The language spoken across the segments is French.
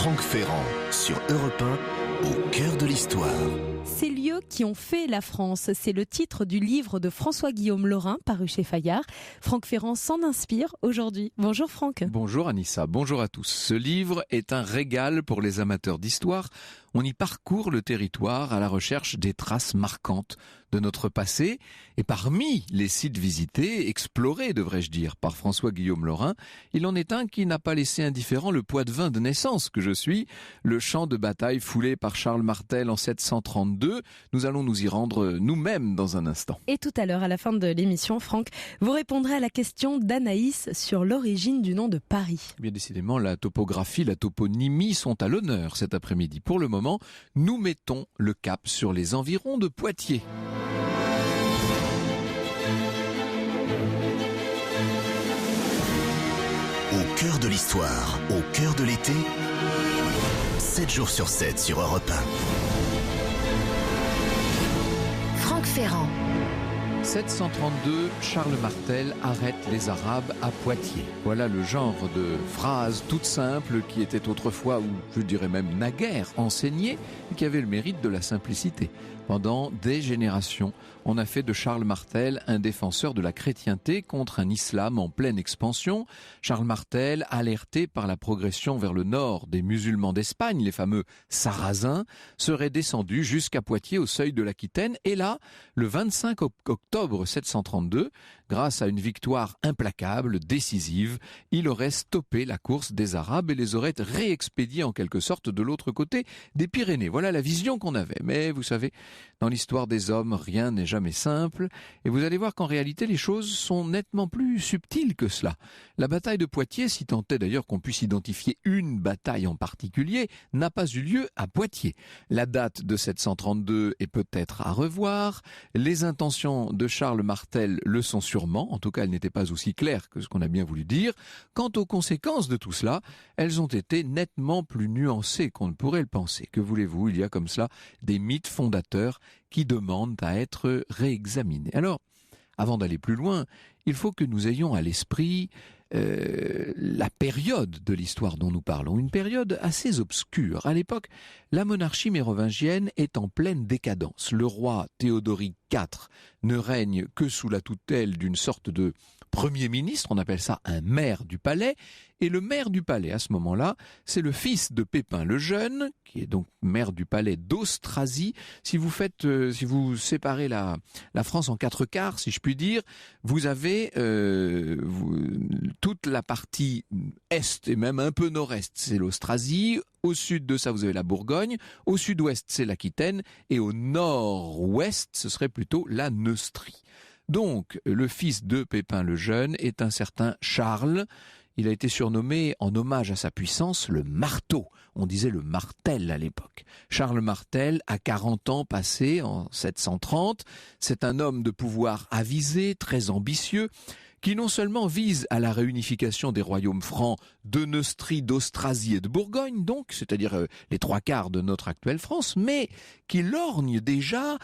Franck Ferrand sur Europe 1, au cœur de l'histoire. Ces lieux qui ont fait la France, c'est le titre du livre de François-Guillaume Laurin, paru chez Fayard. Franck Ferrand s'en inspire aujourd'hui. Bonjour Franck. Bonjour Anissa, bonjour à tous. Ce livre est un régal pour les amateurs d'histoire. On y parcourt le territoire à la recherche des traces marquantes de notre passé. Et parmi les sites visités, explorés devrais-je dire, par François-Guillaume Laurin, il en est un qui n'a pas laissé indifférent le Poitevin de naissance que je suis, le champ de bataille foulé par Charles Martel en 732. Nous allons nous y rendre nous-mêmes dans un instant. Et tout à l'heure, à la fin de l'émission, Franck, vous répondrez à la question d'Anaïs sur l'origine du nom de Paris. Bien décidément, la topographie, la toponymie sont à l'honneur cet après-midi. Pour le moment, nous mettons le cap sur les environs de Poitiers. Au cœur de l'histoire, au cœur de l'été, 7 jours sur 7 sur Europe 1. Franck Ferrand. 732, Charles Martel arrête les Arabes à Poitiers. Voilà le genre de phrase toute simple qui était autrefois, ou je dirais même naguère, enseignée et qui avait le mérite de la simplicité. Pendant des générations, on a fait de Charles Martel un défenseur de la chrétienté contre un islam en pleine expansion. Charles Martel, alerté par la progression vers le nord des musulmans d'Espagne, les fameux Sarrasins, serait descendu jusqu'à Poitiers au seuil de l'Aquitaine. Et là, le 25 octobre 732, grâce à une victoire implacable, décisive, il aurait stoppé la course des Arabes et les aurait réexpédiés en quelque sorte de l'autre côté des Pyrénées. Voilà la vision qu'on avait. Mais vous savez, dans l'histoire des hommes, rien n'est jamais simple. Et vous allez voir qu'en réalité, les choses sont nettement plus subtiles que cela. La bataille de Poitiers, si tant est d'ailleurs qu'on puisse identifier une bataille en particulier, n'a pas eu lieu à Poitiers. La date de 732 est peut-être à revoir. Les intentions de Charles Martel le sont sûrement. En tout cas, elles n'étaient pas aussi claires que ce qu'on a bien voulu dire. Quant aux conséquences de tout cela, elles ont été nettement plus nuancées qu'on ne pourrait le penser. Que voulez-vous, il y a comme cela des mythes fondateurs qui demandent à être réexaminés. Alors, avant d'aller plus loin, il faut que nous ayons à l'esprit la période de l'histoire dont nous parlons, une période assez obscure. À l'époque, la monarchie mérovingienne est en pleine décadence. Le roi Théodoric IV ne règne que sous la tutelle d'une sorte de premier ministre, on appelle ça un maire du palais, et le maire du palais à ce moment-là, c'est le fils de Pépin le Jeune, qui est donc maire du palais d'Austrasie. Si vous séparez la France en 4 quarts, si je puis dire, vous avez toute la partie est et même un peu nord-est, c'est l'Austrasie. Au sud de ça, vous avez la Bourgogne. Au sud-ouest, c'est l'Aquitaine. Et au nord-ouest, ce serait plutôt la Neustrie. Donc, le fils de Pépin le Jeune est un certain Charles. Il a été surnommé, en hommage à sa puissance, le marteau. On disait le Martel à l'époque. Charles Martel a 40 ans passés en 730. C'est un homme de pouvoir avisé, très ambitieux, qui non seulement vise à la réunification des royaumes francs de Neustrie, d'Austrasie et de Bourgogne, donc, c'est-à-dire les 3 quarts de notre actuelle France, mais qui lorgne déjà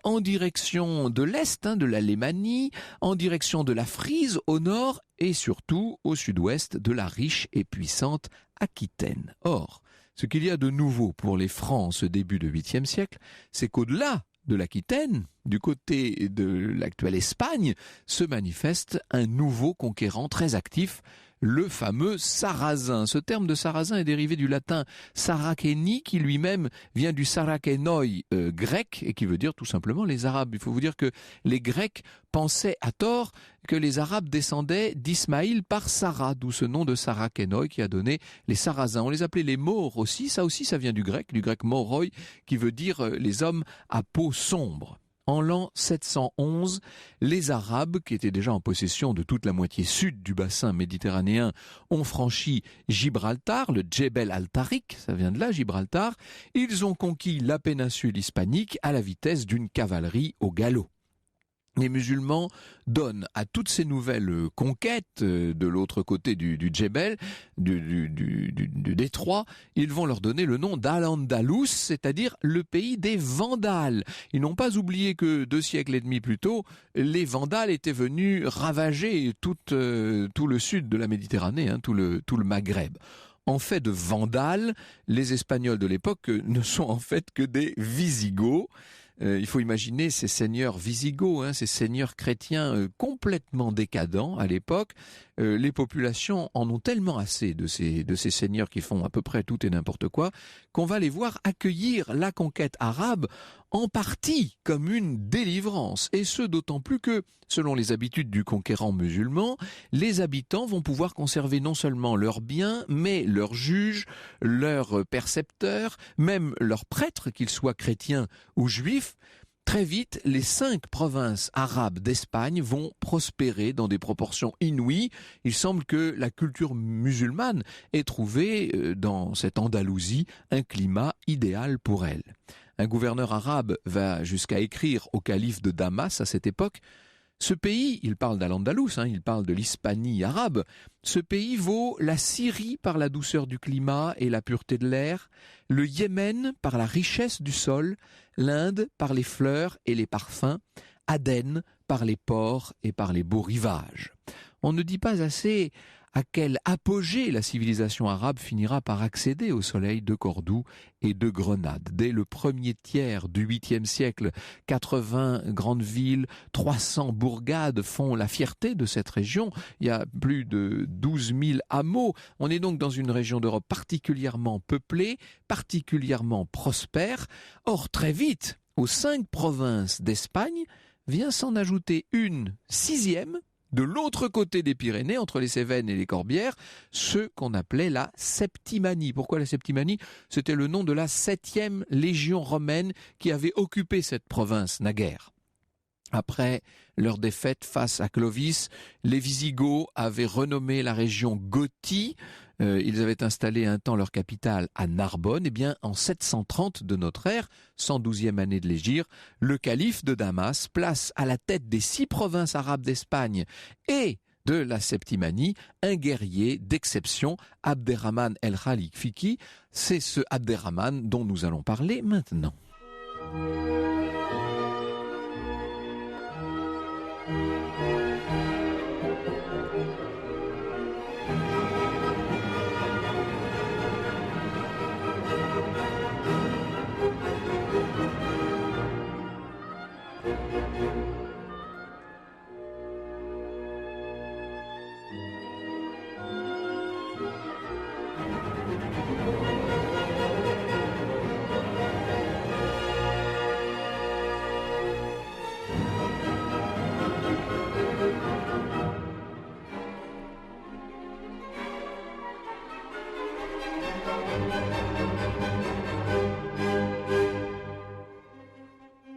en direction de l'Est, de l'Alémanie, en direction de la Frise au nord et surtout au sud-ouest de la riche et puissante Aquitaine. Or, ce qu'il y a de nouveau pour les Francs en ce début de 8e siècle, c'est qu'au-delà de l'Aquitaine, du côté de l'actuelle Espagne, se manifeste un nouveau conquérant très actif, le fameux Sarrasin. Ce terme de Sarrasin est dérivé du latin Sarraceni, qui lui-même vient du Sarrakenoi grec, et qui veut dire tout simplement les Arabes. Il faut vous dire que les Grecs pensaient à tort que les Arabes descendaient d'Ismaïl par Sarah, d'où ce nom de Sarrakenoi qui a donné les Sarrasins. On les appelait les Maures aussi, ça vient du grec Mauroi, qui veut dire les hommes à peau sombre. En l'an 711, les Arabes, qui étaient déjà en possession de toute la moitié sud du bassin méditerranéen, ont franchi Gibraltar, le Djebel al-Tariq, ça vient de là, Gibraltar. Ils ont conquis la péninsule hispanique à la vitesse d'une cavalerie au galop. Les musulmans donnent à toutes ces nouvelles conquêtes de l'autre côté du Djebel, du détroit, ils vont leur donner le nom d'Al-Andalus, c'est-à-dire le pays des Vandales. Ils n'ont pas oublié que 2 siècles et demi plus tôt, les Vandales étaient venus ravager tout le sud de la Méditerranée, tout le Maghreb. En fait de Vandales, les Espagnols de l'époque ne sont en fait que des Visigoths. Il faut imaginer ces seigneurs visigoths, ces seigneurs chrétiens complètement décadents à l'époque. Les populations en ont tellement assez de ces seigneurs qui font à peu près tout et n'importe quoi, qu'on va les voir accueillir la conquête arabe en partie comme une délivrance. Et ce d'autant plus que, selon les habitudes du conquérant musulman, les habitants vont pouvoir conserver non seulement leurs biens, mais leurs juges, leurs percepteurs, même leurs prêtres, qu'ils soient chrétiens ou juifs. Très vite, les 5 provinces arabes d'Espagne vont prospérer dans des proportions inouïes. Il semble que la culture musulmane ait trouvé dans cette Andalousie un climat idéal pour elle. Un gouverneur arabe va jusqu'à écrire au calife de Damas à cette époque: ce pays, il parle d'Al-Andalus, il parle de l'Hispanie arabe, ce pays vaut la Syrie par la douceur du climat et la pureté de l'air, le Yémen par la richesse du sol, l'Inde par les fleurs et les parfums, Aden par les ports et par les beaux rivages. On ne dit pas assez à quel apogée la civilisation arabe finira par accéder au soleil de Cordoue et de Grenade. Dès le premier tiers du 8e siècle, 80 grandes villes, 300 bourgades font la fierté de cette région. Il y a plus de 12 000 hameaux. On est donc dans une région d'Europe particulièrement peuplée, particulièrement prospère. Or, très vite, aux 5 provinces d'Espagne, vient s'en ajouter une 6e, de l'autre côté des Pyrénées, entre les Cévennes et les Corbières, ce qu'on appelait la Septimanie. Pourquoi la Septimanie ? C'était le nom de la 7e légion romaine qui avait occupé cette province naguère. Après leur défaite face à Clovis, les Visigoths avaient renommé la région Gothie. Ils avaient installé un temps leur capitale à Narbonne. Eh bien, en 730 de notre ère, 112e année de l'Hégire, le calife de Damas place à la tête des 6 provinces arabes d'Espagne et de la Septimanie un guerrier d'exception, Abderrahman el-Khaliq Fiqi. C'est ce Abderrahman dont nous allons parler maintenant.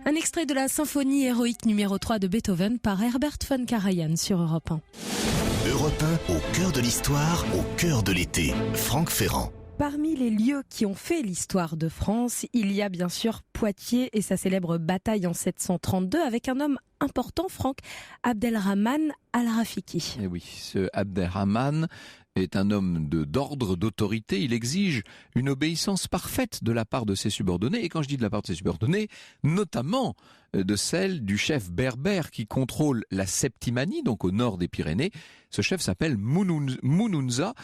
Un extrait de la symphonie héroïque numéro 3 de Beethoven par Herbert von Karajan sur Europe 1. Europe 1, au cœur de l'histoire, au cœur de l'été. Franck Ferrand. Parmi les lieux qui ont fait l'histoire de France, il y a bien sûr Poitiers et sa célèbre bataille en 732 avec un homme important, Franck, Abderrahman al-Rafiki. Et oui, ce Abderrahman est un homme d'ordre, d'autorité. Il exige une obéissance parfaite de la part de ses subordonnés. Et quand je dis de la part de ses subordonnés, notamment de celle du chef berbère qui contrôle la Septimanie, donc au nord des Pyrénées. Ce chef s'appelle Moununza.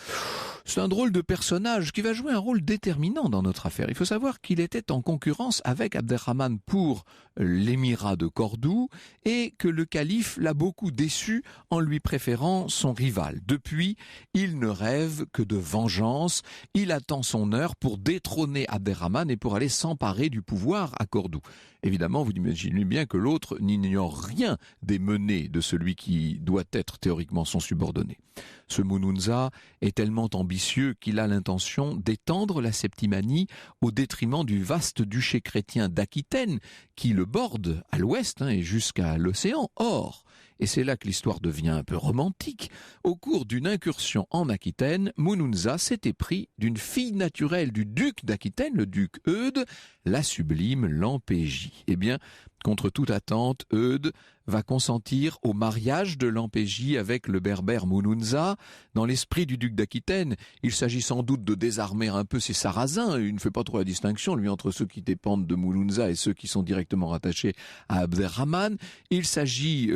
C'est un drôle de personnage qui va jouer un rôle déterminant dans notre affaire. Il faut savoir qu'il était en concurrence avec Abderrahman pour l'émirat de Cordoue et que le calife l'a beaucoup déçu en lui préférant son rival. Depuis, il ne rêve que de vengeance. Il attend son heure pour détrôner Abderrahman et pour aller s'emparer du pouvoir à Cordoue. Évidemment, vous imaginez bien que l'autre n'ignore rien des menées de celui qui doit être théoriquement son subordonné. Ce Moununza est tellement ambitieux qu'il a l'intention d'étendre la Septimanie au détriment du vaste duché chrétien d'Aquitaine qui le borde à l'ouest et jusqu'à l'océan. Or, et c'est là que l'histoire devient un peu romantique, au cours d'une incursion en Aquitaine, Moununza s'était pris d'une fille naturelle du duc d'Aquitaine, le duc Eudes, la sublime Lampégie. Eh bien, contre toute attente, Eudes va consentir au mariage de Lampégie avec le berbère Mounounza. Dans l'esprit du duc d'Aquitaine, il s'agit sans doute de désarmer un peu ces Sarrasins. Il ne fait pas trop la distinction, lui, entre ceux qui dépendent de Mounounza et ceux qui sont directement rattachés à Abderrahmane. Il s'agit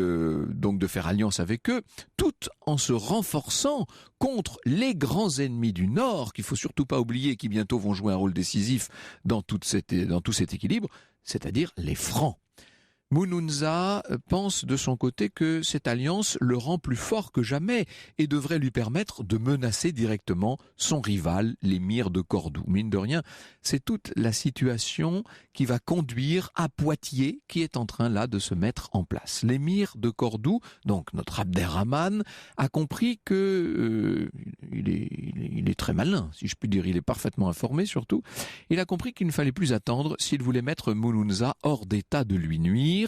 donc de faire alliance avec eux, tout en se renforçant contre les grands ennemis du Nord, qu'il faut surtout pas oublier, qui bientôt vont jouer un rôle décisif dans tout cet équilibre, c'est-à-dire les Francs. Mounounza pense de son côté que cette alliance le rend plus fort que jamais et devrait lui permettre de menacer directement son rival, l'émir de Cordoue. Mine de rien, c'est toute la situation qui va conduire à Poitiers qui est en train là de se mettre en place. L'émir de Cordoue, donc notre Abderrahmane, a compris que il est très malin, si je puis dire, il est parfaitement informé surtout. Il a compris qu'il ne fallait plus attendre s'il voulait mettre Mounounza hors d'état de lui nuire.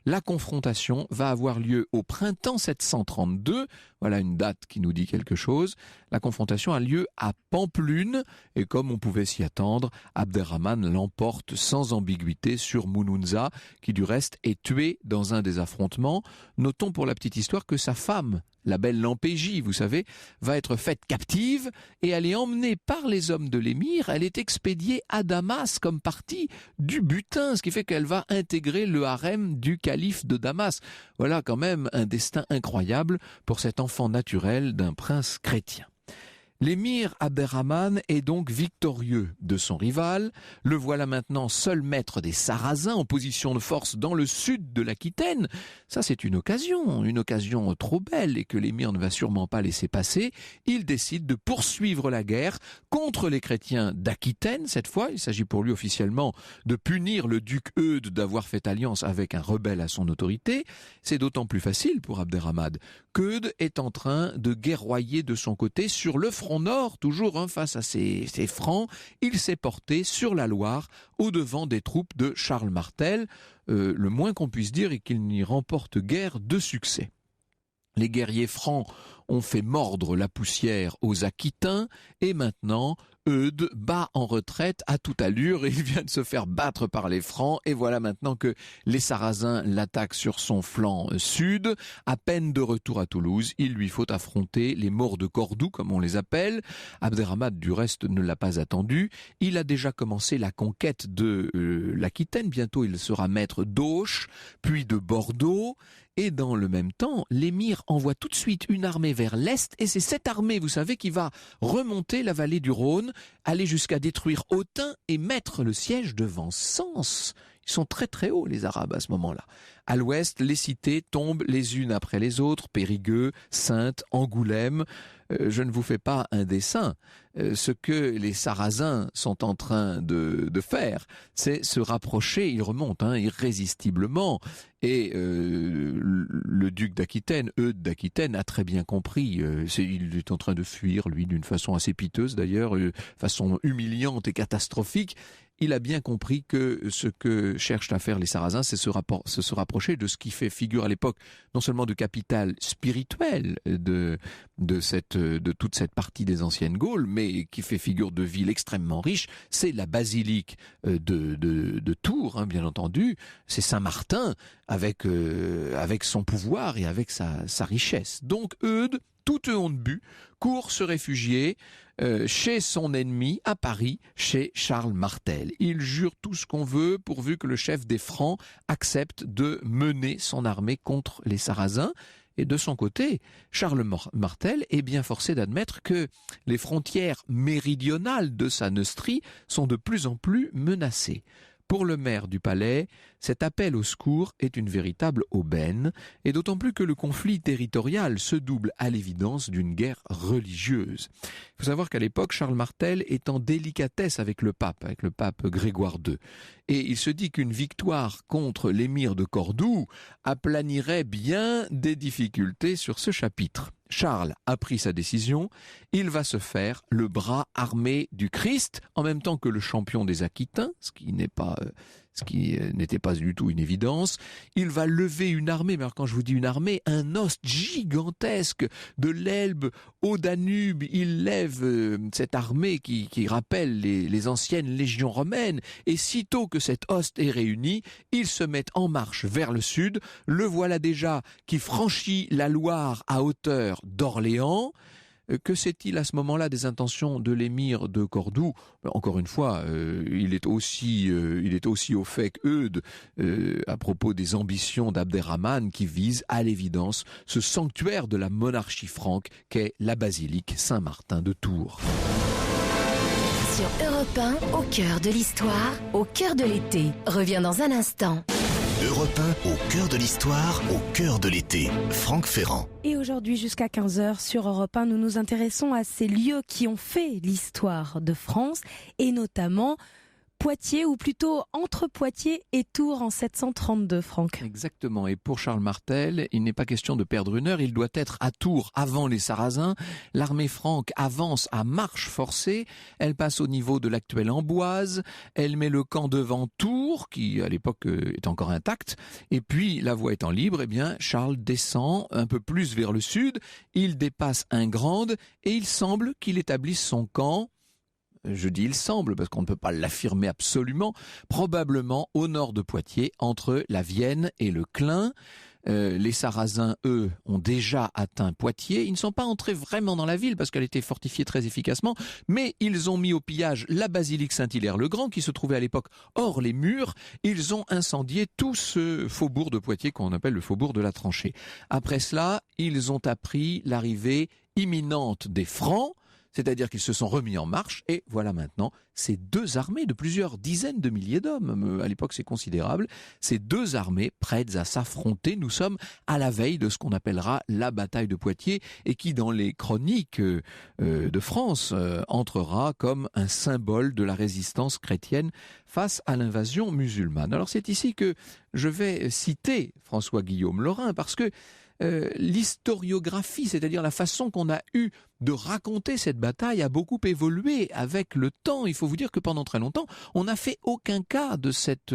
La confrontation va avoir lieu au printemps 732. Voilà une date qui nous dit quelque chose. La confrontation a lieu à Pampelune et comme on pouvait s'y attendre, Abderrahmane l'emporte sans ambiguïté sur Mounounza qui du reste est tué dans un des affrontements. Notons pour la petite histoire que sa femme, la belle Lampégie, vous savez, va être faite captive et elle est emmenée par les hommes de l'émir. Elle est expédiée à Damas comme partie du butin, ce qui fait qu'elle va intégrer le harem du calife de Damas. Voilà quand même un destin incroyable pour cet enfant naturel d'un prince chrétien. L'émir Abderrahmane est donc victorieux de son rival. Le voilà maintenant seul maître des Sarrasins en position de force dans le sud de l'Aquitaine. Ça, c'est une occasion trop belle et que l'émir ne va sûrement pas laisser passer. Il décide de poursuivre la guerre contre les chrétiens d'Aquitaine. Cette fois, il s'agit pour lui officiellement de punir le duc Eudes d'avoir fait alliance avec un rebelle à son autorité. C'est d'autant plus facile pour Abderrahmane qu'Eudes est en train de guerroyer de son côté sur le front nord, toujours face à ces Francs. Il s'est porté sur la Loire au devant des troupes de Charles Martel. Le moins qu'on puisse dire est qu'il n'y remporte guère de succès. Les guerriers francs ont fait mordre la poussière aux Aquitains et maintenant Eudes bat en retraite à toute allure et il vient de se faire battre par les Francs et voilà maintenant que les Sarrasins l'attaquent sur son flanc sud. À peine de retour à Toulouse, il lui faut affronter les morts de Cordoue comme on les appelle. Abderrahmane du reste ne l'a pas attendu. Il a déjà commencé la conquête de l'Aquitaine. Bientôt il sera maître d'Auch, puis de Bordeaux. Et dans le même temps, l'émir envoie tout de suite une armée vers l'est et c'est cette armée, vous savez, qui va remonter la vallée du Rhône, aller jusqu'à détruire Autun et mettre le siège devant Sens. Ils sont très très hauts les Arabes à ce moment-là. À l'ouest, les cités tombent les unes après les autres, Périgueux, Saintes, Angoulême. Je ne vous fais pas un dessin. Ce que les Sarrasins sont en train de faire, c'est se rapprocher, ils remontent irrésistiblement. Et le duc d'Aquitaine, Eudes d'Aquitaine, a très bien compris. Il est en train de fuir, lui, d'une façon assez piteuse d'ailleurs, façon humiliante et catastrophique. Il a bien compris que ce que cherchent à faire les Sarrasins, c'est se rapprocher de ce qui fait figure à l'époque, non seulement de capitale spirituelle de toute cette partie des anciennes Gaules, mais qui fait figure de ville extrêmement riche. C'est la basilique de Tours, bien entendu. C'est Saint-Martin avec son pouvoir et avec sa richesse. Donc Eudes, tout honte but, court se réfugier chez son ennemi à Paris, chez Charles Martel. Il jure tout ce qu'on veut pourvu que le chef des Francs accepte de mener son armée contre les Sarrasins. Et de son côté, Charles Martel est bien forcé d'admettre que les frontières méridionales de sa Neustrie sont de plus en plus menacées. Pour le maire du palais, cet appel au secours est une véritable aubaine, et d'autant plus que le conflit territorial se double à l'évidence d'une guerre religieuse. Il faut savoir qu'à l'époque, Charles Martel est en délicatesse avec le pape Grégoire II. Et il se dit qu'une victoire contre l'émir de Cordoue aplanirait bien des difficultés sur ce chapitre. Charles a pris sa décision, il va se faire le bras armé du Christ, en même temps que le champion des Aquitains, ce qui n'est pas ce qui n'était pas du tout une évidence. Il va lever une armée, mais alors quand je vous dis une armée, un ost gigantesque de l'Elbe au Danube. Il lève cette armée qui rappelle les anciennes légions romaines, et sitôt que cet ost est réuni, il se met en marche vers le sud. Le voilà déjà qui franchit la Loire à hauteur d'Orléans. Que sait-il à ce moment-là des intentions de l'émir de Cordoue? Encore une fois, il est aussi au fait qu'Eudes à propos des ambitions d'Abderrahmane qui visent à l'évidence ce sanctuaire de la monarchie franque qu'est la basilique Saint-Martin de Tours. Sur Europe 1, au cœur de l'histoire, au cœur de l'été, revient dans un instant. Europe 1, au cœur de l'histoire, au cœur de l'été. Franck Ferrand. Et aujourd'hui, jusqu'à 15h sur Europe 1, nous nous intéressons à ces lieux qui ont fait l'histoire de France, et notamment Poitiers, ou plutôt entre Poitiers et Tours en 732, Franck. Exactement, et pour Charles Martel, il n'est pas question de perdre une heure, il doit être à Tours avant les Sarrasins. L'armée franque avance à marche forcée, elle passe au niveau de l'actuelle Amboise, elle met le camp devant Tours, qui à l'époque est encore intact, et puis la voie étant libre, eh bien Charles descend un peu plus vers le sud, il dépasse Ingrandes, et il semble qu'il établisse son camp. Je dis il semble, parce qu'on ne peut pas l'affirmer absolument, probablement au nord de Poitiers, entre la Vienne et le Clin. Les Sarrasins, eux, ont déjà atteint Poitiers. Ils ne sont pas entrés vraiment dans la ville, parce qu'elle était fortifiée très efficacement, mais ils ont mis au pillage la basilique Saint-Hilaire-le-Grand, qui se trouvait à l'époque hors les murs. Ils ont incendié tout ce faubourg de Poitiers, qu'on appelle le faubourg de la Tranchée. Après cela, ils ont appris l'arrivée imminente des Francs, c'est-à-dire qu'ils se sont remis en marche, et voilà maintenant ces deux armées de plusieurs dizaines de milliers d'hommes, à l'époque c'est considérable, ces deux armées prêtes à s'affronter. Nous sommes à la veille de ce qu'on appellera la bataille de Poitiers, et qui dans les chroniques de France entrera comme un symbole de la résistance chrétienne face à l'invasion musulmane. Alors c'est ici que je vais citer François-Guillaume Lorrain, parce que l'historiographie, c'est-à-dire la façon qu'on a eu de raconter cette bataille, a beaucoup évolué avec le temps. Il faut vous dire que pendant très longtemps, on n'a fait aucun cas de cette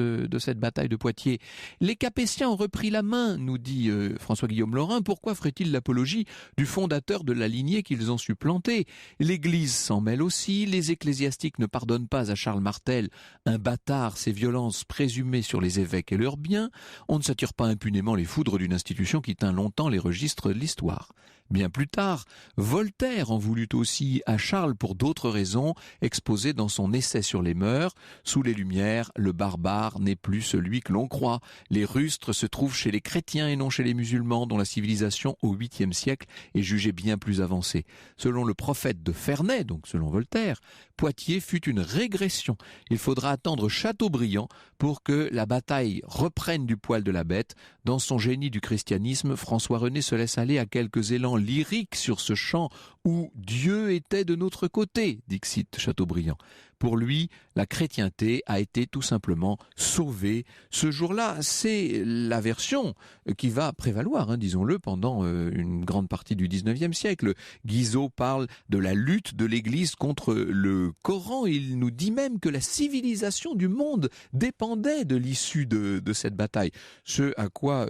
bataille de Poitiers. Les Capétiens ont repris la main, nous dit François-Guillaume Lorrain. Pourquoi ferait-il l'apologie du fondateur de la lignée qu'ils ont supplanté? L'Église s'en mêle aussi, les ecclésiastiques ne pardonnent pas à Charles Martel, un bâtard, ses violences présumées sur les évêques et leurs biens. On ne s'attire pas impunément les foudres d'une institution qui tint longtemps les registres de l'histoire. Bien plus tard, Voltaire en voulut aussi à Charles pour d'autres raisons, exposées dans son essai sur les mœurs. Sous les Lumières, le barbare n'est plus celui que l'on croit. Les rustres se trouvent chez les chrétiens et non chez les musulmans, dont la civilisation au 8e siècle est jugée bien plus avancée. Selon le prophète de Ferney, donc selon Voltaire, Poitiers fut une régression. Il faudra attendre Chateaubriand pour que la bataille reprenne du poil de la bête. Dans son génie du christianisme, François-René se laisse aller à quelques élans lyriques sur ce chant où Dieu était de notre côté, dixit Chateaubriand. Pour lui, la chrétienté a été tout simplement sauvée. Ce jour-là, c'est la version qui va prévaloir, disons-le, pendant une grande partie du 19e siècle. Guizot parle de la lutte de l'Église contre le Coran. Il nous dit même que la civilisation du monde dépendait de l'issue de cette bataille. Ce à quoi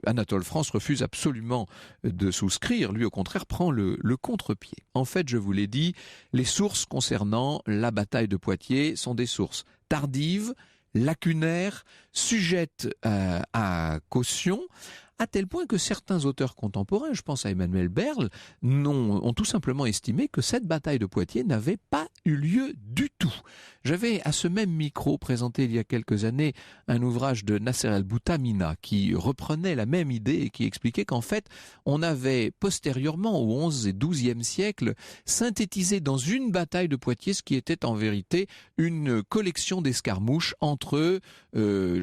Anatole France refuse absolument de souscrire. Lui, au contraire, prend le contre-pied. En fait, je vous l'ai dit, les sources concernant la bataille de Poitiers sont des sources tardives, lacunaires, sujettes à caution, à tel point que certains auteurs contemporains, je pense à Emmanuel Berle, ont tout simplement estimé que cette bataille de Poitiers n'avait pas eu lieu du tout. J'avais à ce même micro présenté il y a quelques années un ouvrage de Nasser el-Boutamina qui reprenait la même idée et qui expliquait qu'en fait on avait postérieurement au XIe et XIIe siècle synthétisé dans une bataille de Poitiers ce qui était en vérité une collection d'escarmouches entre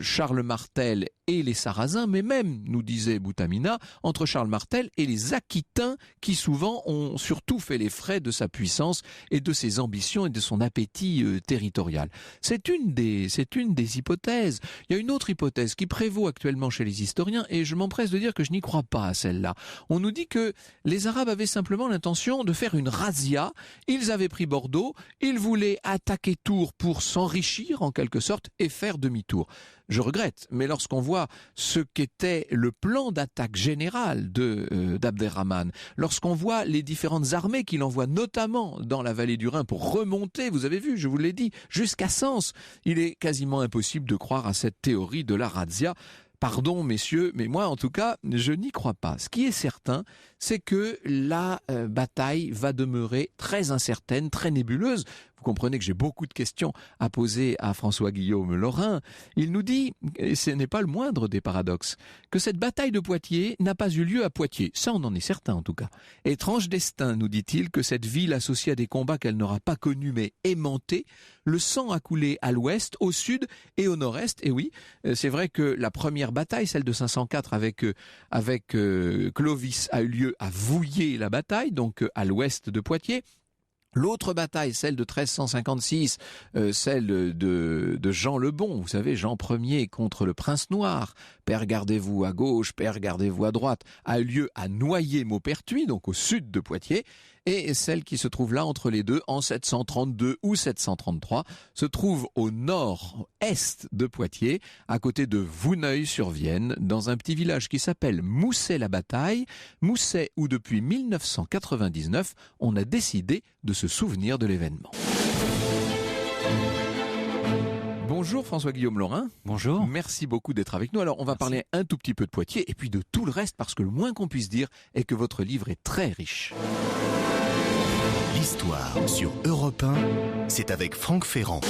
Charles Martel et les Sarrasins, mais même, nous disait Boutamina, entre Charles Martel et les Aquitains qui souvent ont surtout fait les frais de sa puissance et de ses ambitions et de son appétit territorial. territoriale. C'est une des hypothèses. Il y a une autre hypothèse qui prévaut actuellement chez les historiens et je m'empresse de dire que je n'y crois pas à celle-là. On nous dit que les Arabes avaient simplement l'intention de faire une razzia. Ils avaient pris Bordeaux, ils voulaient attaquer Tours pour s'enrichir en quelque sorte et faire demi-tour. Je regrette, mais lorsqu'on voit ce qu'était le plan d'attaque général d'Abderrahmane, lorsqu'on voit les différentes armées qu'il envoie notamment dans la vallée du Rhin pour remonter, vous avez vu, je vous l'ai dit, jusqu'à Sens, il est quasiment impossible de croire à cette théorie de la razzia. Pardon messieurs, mais moi en tout cas, je n'y crois pas. Ce qui est certain, c'est que la bataille va demeurer très incertaine, très nébuleuse. Vous comprenez que j'ai beaucoup de questions à poser à François-Guillaume Laurin. Il nous dit, et ce n'est pas le moindre des paradoxes, que cette bataille de Poitiers n'a pas eu lieu à Poitiers. Ça, on en est certain en tout cas. Étrange destin, nous dit-il, que cette ville associée à des combats qu'elle n'aura pas connus mais aimantés, le sang a coulé à l'ouest, au sud et au nord-est. Et oui, c'est vrai que la première bataille, celle de 504 avec Clovis, a eu lieu à Vouillers-la-Bataille, donc à l'ouest de Poitiers. L'autre bataille, celle de 1356, celle de Jean le Bon, vous savez, Jean Ier contre le prince noir, père gardez-vous à gauche, père gardez-vous à droite, a eu lieu à Noyer-Maupertuis, donc au sud de Poitiers, et celle qui se trouve là entre les deux, en 732 ou 733, se trouve au nord-est de Poitiers, à côté de Vouneuil-sur-Vienne, dans un petit village qui s'appelle Mousset-la-Bataille, Mousset où depuis 1999, on a décidé de se souvenir de l'événement. Bonjour François-Guillaume Laurin. Bonjour. Merci beaucoup d'être avec nous. Alors on va parler un tout petit peu de Poitiers et puis de tout le reste parce que le moins qu'on puisse dire est que votre livre est très riche. L'histoire sur Europe 1, c'est avec Franck Ferrand.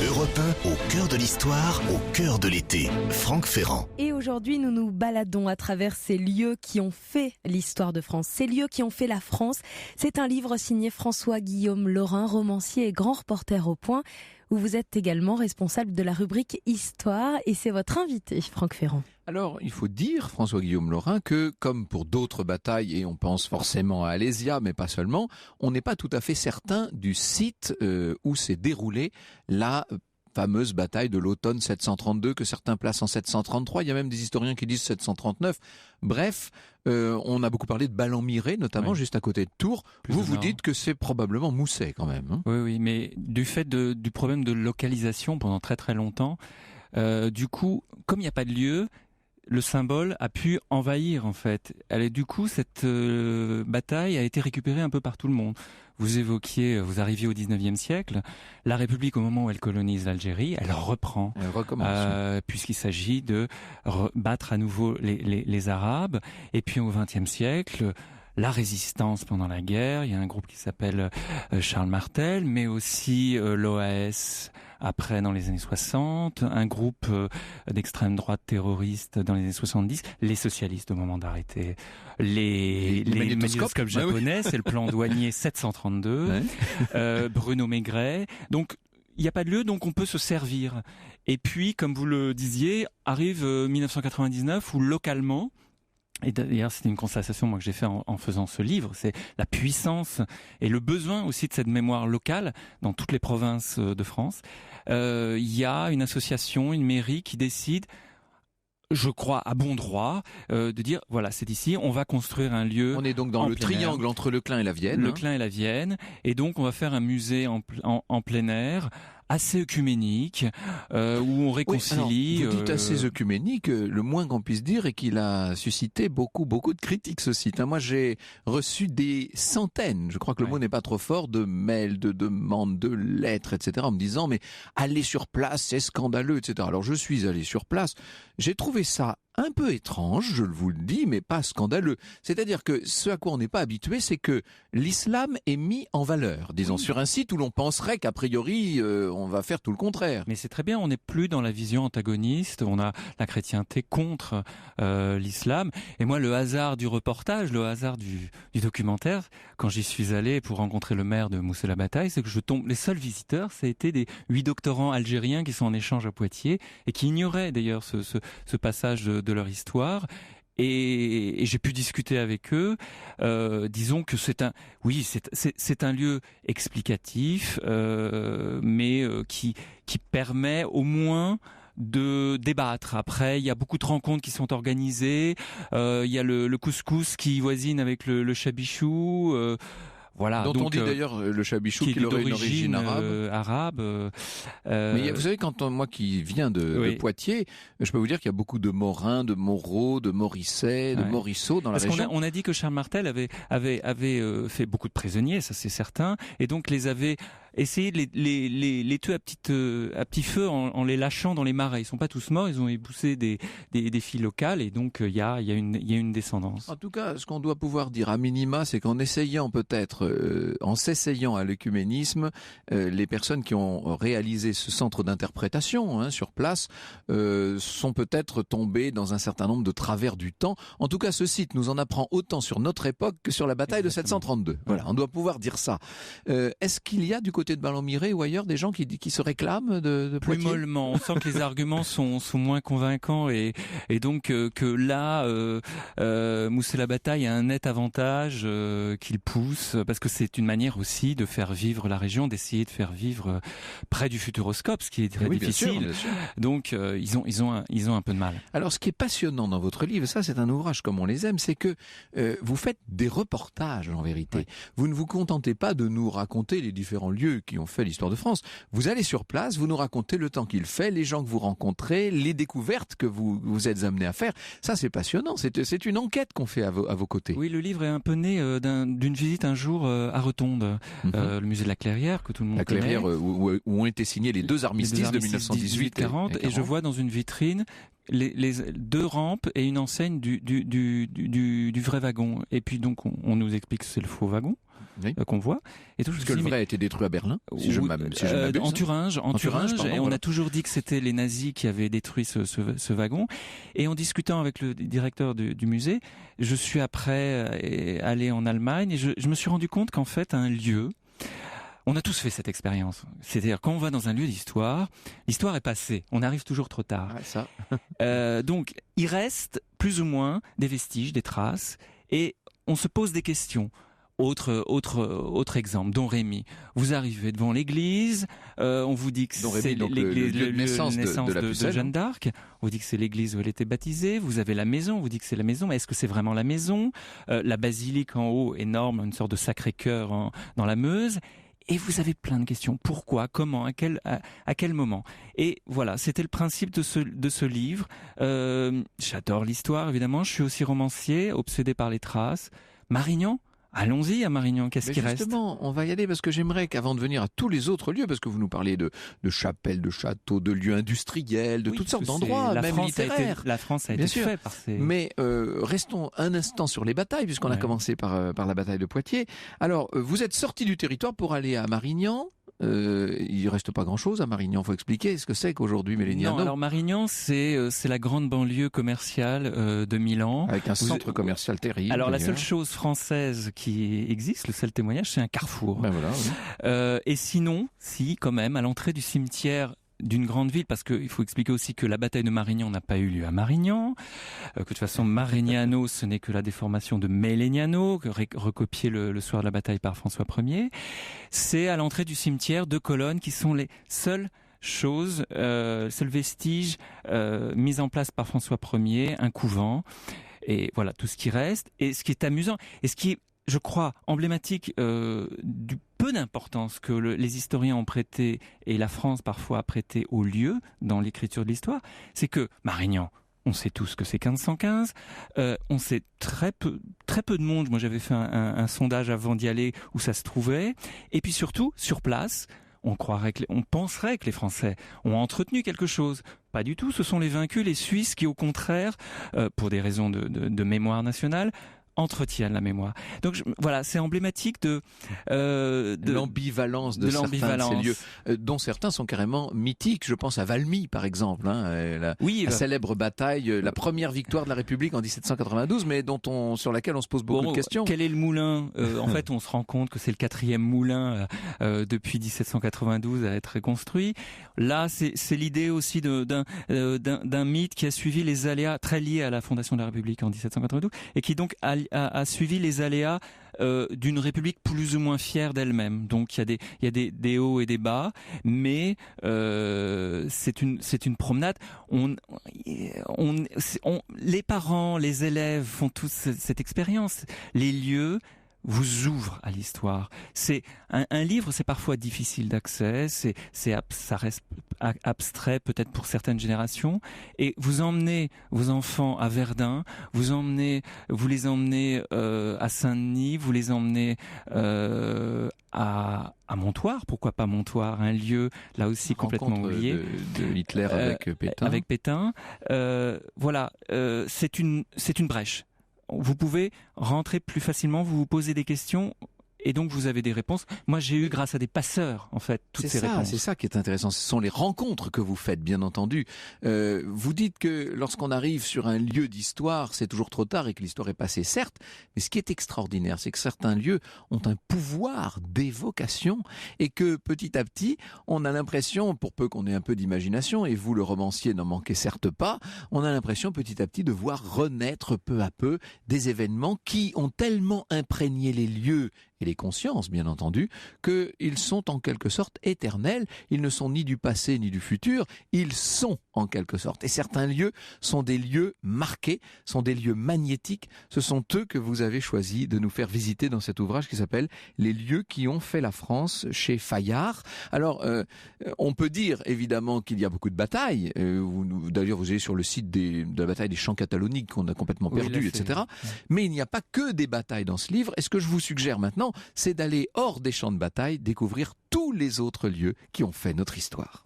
Europe 1, au cœur de l'histoire, au cœur de l'été. Franck Ferrand. Et aujourd'hui, nous nous baladons à travers ces lieux qui ont fait l'histoire de France, ces lieux qui ont fait la France. C'est un livre signé François-Guillaume Laurin, romancier et grand reporter au Point, où vous êtes également responsable de la rubrique Histoire et c'est votre invité, Franck Ferrand. Alors, il faut dire, François-Guillaume Laurin, que comme pour d'autres batailles, et on pense forcément à Alésia, mais pas seulement, on n'est pas tout à fait certain du site où s'est déroulée la fameuse bataille de l'automne 732 que certains placent en 733. Il y a même des historiens qui disent 739. Bref, on a beaucoup parlé de Ballon-Miré, notamment juste à côté de Tours. Vous dites que c'est probablement Mousset quand même. Hein. Oui, mais du fait du problème de localisation pendant très très longtemps, du coup, comme il n'y a pas de lieu, le symbole a pu envahir en fait. Du coup, cette bataille a été récupérée un peu par tout le monde. Vous arriviez au 19e siècle, la République au moment où elle colonise l'Algérie, elle reprend. Elle recommence. Puisqu'il s'agit de battre à nouveau les Arabes. Et puis au 20e siècle, la résistance pendant la guerre, il y a un groupe qui s'appelle Charles Martel, mais aussi l'OAS après dans les années 60, un groupe d'extrême droite terroriste dans les années 70, les socialistes au moment d'arrêter les magnétoscopes japonais, c'est le plan douanier 732, Bruno Maigret. Donc il n'y a pas de lieu, donc on peut se servir. Et puis, comme vous le disiez, arrive 1999 où localement, et d'ailleurs c'était une constatation moi que j'ai fait en faisant ce livre, c'est la puissance et le besoin aussi de cette mémoire locale dans toutes les provinces de France. Il y a une association, une mairie qui décide, je crois à bon droit, de dire voilà, c'est ici, on va construire un lieu. On est donc dans le triangle entre Le Clin et la Vienne. Le Clin et la Vienne, et donc on va faire un musée en plein air, assez œcuménique, où on réconcilie. Oui, alors, vous dites assez œcuménique, le moins qu'on puisse dire est qu'il a suscité beaucoup de critiques ce site. Moi j'ai reçu des centaines, je crois que le mot n'est pas trop fort, de mails, de demandes, de lettres, etc. en me disant mais aller sur place c'est scandaleux, etc. Alors je suis allé sur place, j'ai trouvé ça un peu étrange, je vous le dis, mais pas scandaleux. C'est-à-dire que ce à quoi on n'est pas habitué, c'est que l'islam est mis en valeur, disons, sur un site où l'on penserait qu'a priori, on va faire tout le contraire. Mais c'est très bien, on n'est plus dans la vision antagoniste, on a la chrétienté contre l'islam. Et moi, le hasard du reportage, le hasard du documentaire, quand j'y suis allé pour rencontrer le maire de Mousset-la-Bataille, c'est que les seuls visiteurs, ça a été des 8 doctorants algériens qui sont en échange à Poitiers et qui ignoraient d'ailleurs ce passage de leur histoire. Et j'ai pu discuter avec eux. Disons que c'est un lieu explicatif, mais qui permet au moins de débattre. Après, il y a beaucoup de rencontres qui sont organisées. Il y a le couscous qui voisine avec le chabichou. Voilà, dont donc, on dit d'ailleurs le chabichou qui qu'il aurait une origine arabe. Mais vous savez, moi qui viens de Poitiers, je peux vous dire qu'il y a beaucoup de Morins, de Moreau, de Morisset, de Morisseau dans la région. Parce qu'on a dit que Charles Martel avait fait beaucoup de prisonniers, ça c'est certain, et donc les avait essayé de les tuer à petit feu en les lâchant dans les marais. Ils sont pas tous morts, ils ont époussé des filles locales, et donc il y a une descendance. En tout cas, ce qu'on doit pouvoir dire à minima, c'est qu'en essayant peut-être, en s'essayant à l'œcuménisme, les personnes qui ont réalisé ce centre d'interprétation sur place sont peut-être tombées dans un certain nombre de travers du temps. En tout cas, ce site nous en apprend autant sur notre époque que sur la bataille de 732. Voilà, on doit pouvoir dire ça. Est-ce qu'il y a du côté de Ballon-Miré ou ailleurs des gens qui se réclament de Plus Poitiers? mollement, on sent que les arguments sont moins convaincants et donc que là Moussé-la-Bataille a un net avantage qu'il pousse, parce que c'est une manière aussi de faire vivre la région, d'essayer de faire vivre près du Futuroscope, ce qui est très difficile. Bien sûr. Donc ils ont un peu de mal. Alors ce qui est passionnant dans votre livre, ça c'est un ouvrage comme on les aime, c'est que vous faites des reportages en vérité. Oui. Vous ne vous contentez pas de nous raconter les différents lieux qui ont fait l'histoire de France. Vous allez sur place, vous nous racontez le temps qu'il fait, les gens que vous rencontrez, les découvertes que vous êtes amenés à faire. Ça c'est passionnant, c'est une enquête qu'on fait à vos côtés. Oui, le livre est un peu né d'une visite un jour à Retonde, le musée de la Clairière que tout le monde connaît. La Clairière où ont été signés les deux armistices de 1918 et je vois dans une vitrine les deux rampes et une enseigne du vrai wagon. Et puis donc on nous explique que c'est le faux wagon. Oui. Qu'on voit. Et tout, parce que le vrai a été détruit à Berlin, si je m'abuse. En Thuringe, pardon, et on a toujours dit que c'était les nazis qui avaient détruit ce wagon. Et en discutant avec le directeur du musée, je suis après allé en Allemagne et je me suis rendu compte qu'en fait, un lieu, on a tous fait cette expérience. C'est-à-dire, quand on va dans un lieu d'histoire, l'histoire est passée. On arrive toujours trop tard. Ouais, ça. Donc, il reste plus ou moins des vestiges, des traces, et on se pose des questions. Autre exemple, Don Rémy. Vous arrivez devant l'église, on vous dit que c'est l'église de naissance de Jeanne d'Arc. On vous dit que c'est l'église où elle était baptisée. Vous avez la maison, on vous dit que c'est la maison. Mais est-ce que c'est vraiment la maison? La basilique en haut, énorme, une sorte de Sacré-Cœur dans la Meuse. Et vous avez plein de questions. Pourquoi? Comment? À quel moment? Et voilà, c'était le principe de ce livre. J'adore l'histoire, évidemment. Je suis aussi romancier, obsédé par les traces. Marignan? Allons-y à Marignan, qu'est-ce qui reste? Justement, on va y aller parce que j'aimerais qu'avant de venir à tous les autres lieux, parce que vous nous parlez de chapelles, de châteaux, de lieux industriels, de toutes sortes d'endroits, même littéraires. La France a été faite par ces... Mais restons un instant sur les batailles, puisqu'on a commencé par la bataille de Poitiers. Alors, vous êtes sorti du territoire pour aller à Marignan. Il reste pas grand-chose à Marignan, faut expliquer ce que c'est qu'aujourd'hui Melegnano. Non, alors Marignan, c'est la grande banlieue commerciale de Milan. Avec un centre commercial terrible. Alors la seule chose française qui existe, le seul témoignage, c'est un carrefour. Ben voilà, oui. Et sinon, quand même, à l'entrée du cimetière d'une grande ville, parce qu'il faut expliquer aussi que la bataille de Marignan n'a pas eu lieu à Marignan, que de toute façon Marignano ce n'est que la déformation de Melegnano, recopié le soir de la bataille par François Ier. C'est à l'entrée du cimetière 2 colonnes qui sont les seules choses, seuls vestiges mis en place par François Ier, un couvent, et voilà tout ce qui reste. Et ce qui est amusant, et ce qui est, je crois, emblématique du peu d'importance que les historiens ont prêté, et la France parfois a prêté au lieu dans l'écriture de l'histoire, c'est que Marignan, on sait tous que c'est 1515, on sait très peu de monde, moi j'avais fait un sondage avant d'y aller où ça se trouvait, et puis surtout, sur place, on penserait que les Français ont entretenu quelque chose. Pas du tout, ce sont les vaincus, les Suisses qui au contraire, pour des raisons de mémoire nationale, entretiennent la mémoire. Donc voilà, c'est emblématique de l'ambivalence de certains de ces lieux, dont certains sont carrément mythiques. Je pense à Valmy, par exemple, la célèbre bataille, la première victoire de la République en 1792, mais sur laquelle on se pose beaucoup de questions. Quel est le moulin? En fait, on se rend compte que c'est le 4e moulin depuis 1792 à être reconstruit. Là, c'est l'idée aussi d'un mythe qui a suivi les aléas très liés à la fondation de la République en 1792 et qui donc a suivi les aléas d'une république plus ou moins fière d'elle-même. Donc il y a des hauts et des bas, mais c'est une promenade. Les parents, les élèves font tous cette expérience. Les lieux vous ouvre à l'histoire. C'est un livre, c'est parfois difficile d'accès, ça reste abstrait peut-être pour certaines générations. Et vous emmenez vos enfants à Verdun, vous les emmenez à Saint-Denis, vous les emmenez à Montoire, pourquoi pas Montoire, un lieu là aussi complètement oublié de Hitler avec Pétain. Avec Pétain, voilà, c'est une brèche. Vous pouvez rentrer plus facilement, vous posez des questions et donc vous avez des réponses. Moi, j'ai eu, grâce à des passeurs, en fait, toutes ces réponses. C'est ça qui est intéressant. Ce sont les rencontres que vous faites, bien entendu. Vous dites que lorsqu'on arrive sur un lieu d'histoire, c'est toujours trop tard et que l'histoire est passée, certes. Mais ce qui est extraordinaire, c'est que certains lieux ont un pouvoir d'évocation et que petit à petit, on a l'impression, pour peu qu'on ait un peu d'imagination, et vous, le romancier, n'en manquez certes pas, on a l'impression petit à petit de voir renaître peu à peu des événements qui ont tellement imprégné les lieux et les consciences, bien entendu, qu'ils sont en quelque sorte éternels. Ils ne sont ni du passé ni du futur, ils sont en quelque sorte. Et certains lieux sont des lieux marqués, sont des lieux magnétiques. Ce sont eux que vous avez choisi de nous faire visiter dans cet ouvrage qui s'appelle « Les lieux qui ont fait la France » chez Fayard. Alors, on peut dire évidemment qu'il y a beaucoup de batailles. D'ailleurs, vous allez sur le site de la bataille des champs cataloniques qu'on a complètement perdu, etc. Mais il n'y a pas que des batailles dans ce livre. Et ce que je vous suggère maintenant, c'est d'aller hors des champs de bataille, découvrir tous les autres lieux qui ont fait notre histoire.